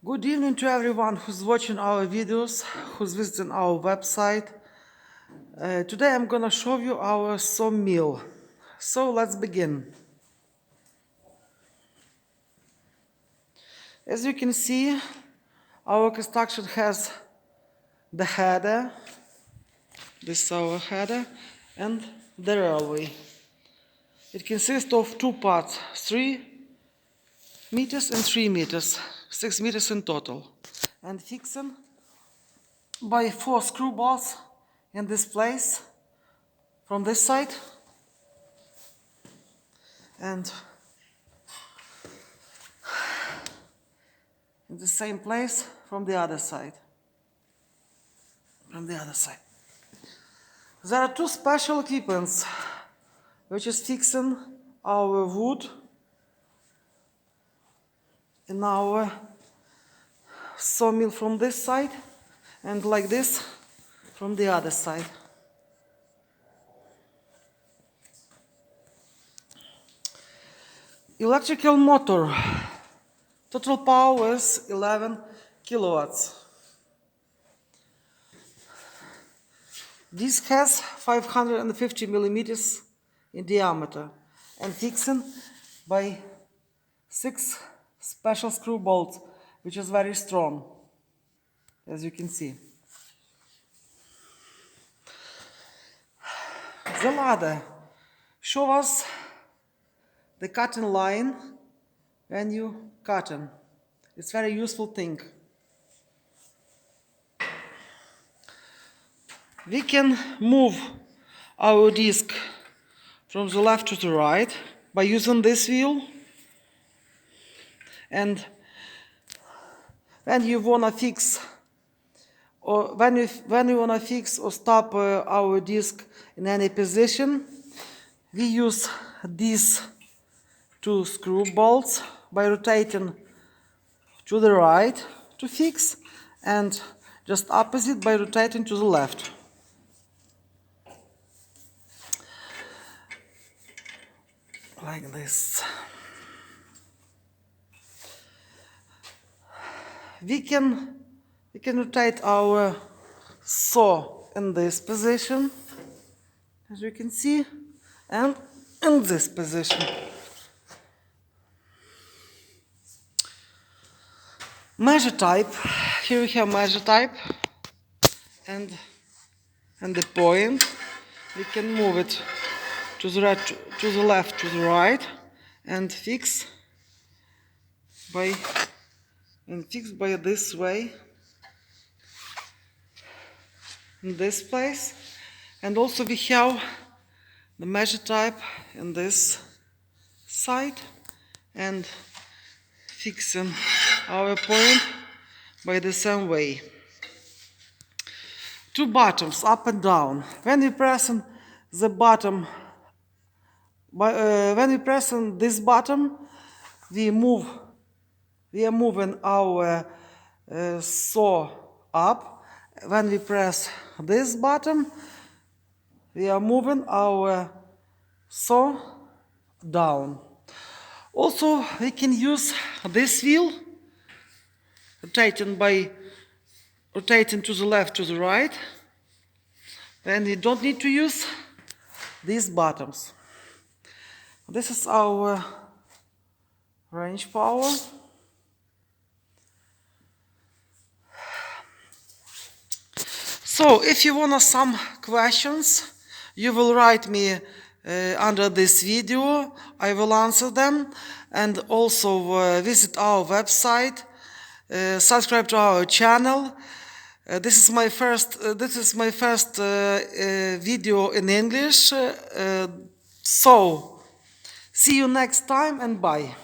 Good evening to everyone who's watching our videos, who's visiting our website. Today I'm gonna show you our sawmill. So let's begin. As you can see, our construction has the header, this is our header, and the railway. It consists of two parts, 3 meters and 3 meters, 6 meters in total, and fixing by 4 screw bolts in this place from this side and in the same place from the other side. There are two special equipments which is fixing our wood in our sawmill from this side and like this from the other side. Electrical motor, total power is 11 kilowatts. This has 550 millimeters in diameter and fixing by 6 special screw bolts, which is very strong, as you can see. The ladder shows us the cutting line when you cutting. It's a very useful thing. We can move our disc from the left to the right by using this wheel. And when you wanna fix or when you wanna fix or stop our disc in any position, we use these 2 screw bolts by rotating to the right to fix and just opposite by rotating to the left. Like this. We can rotate our saw in this position, as you can see, and in this position. Measure type. Here we have measure type and the point. We can move it to the right, to the left, to the right, and fix by this way in this place. And also we have the measure type in this side and fixing our point by the same way. 2 buttons up and down. When we press the bottom, when we press this button, we are moving our saw up. When we press this button, we are moving our saw down. Also, we can use this wheel, rotating to the left, to the right. Then we don't need to use these buttons. This is our range power. So, if you want some questions, you will write me under this video. I will answer them, and also visit our website, subscribe to our channel. This is my first video in English. So, see you next time and bye.